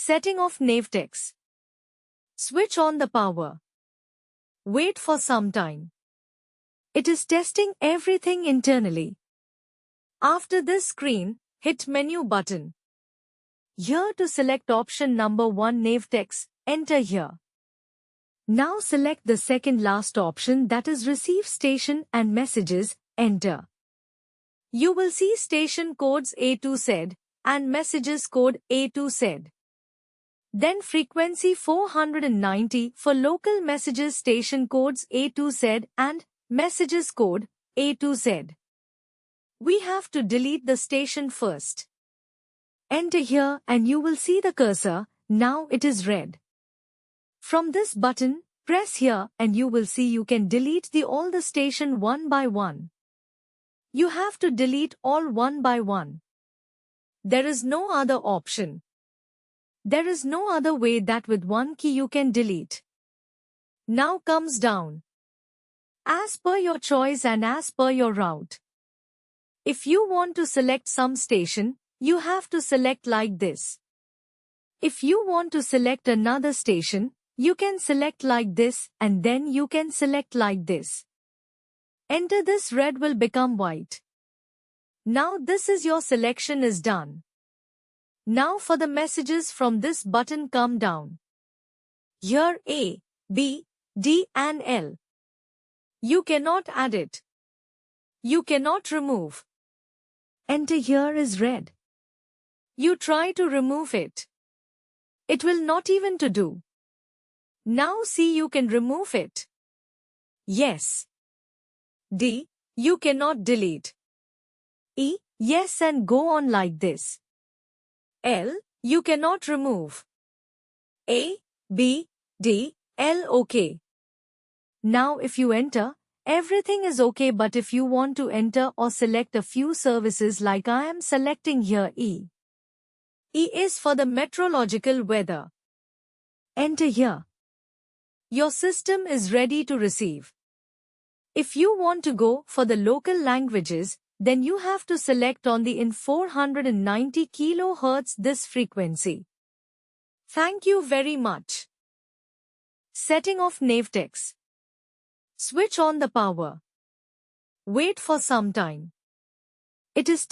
Setting off Navtex. Switch on the power. Wait for some time. It is testing everything internally. After this screen, hit Menu button. Here to select option number 1 Navtex, enter here. Now select the second last option, that is Receive Station and Messages, enter. You will see station codes A to Z and messages code A to Z. Then frequency 490 for local messages, station codes A to Z and messages code A to Z. We have to delete the station first. Enter here and you will see the cursor, now it is red. From this button, press here and you will see you can delete all the station one by one. You have to delete all one by one. There is no other option. There is no other way that with one key you can delete. Now comes down. As per your choice and as per your route. If you want to select some station, you have to select like this. If you want to select another station, you can select like this and then you can select like this. Enter this, red will become white. Now this is your selection is done. Now for the messages from this button come down. Here A, B, D and L. You cannot add it. You cannot remove. Enter here is red. You try to remove it. It will not even to do. Now see you can remove it. Yes. D, you cannot delete. E, yes and go on like this. L, you cannot remove. A, B, D, L okay. Now if you enter, everything is okay, but if you want to enter or select a few services like I am selecting here E. E is for the meteorological weather. Enter here. Your system is ready to receive. If you want to go for the local languages, then you have to select on the in 490 kHz this frequency. Thank you very much. Setting off Navtex. Switch on the power. Wait for some time. It is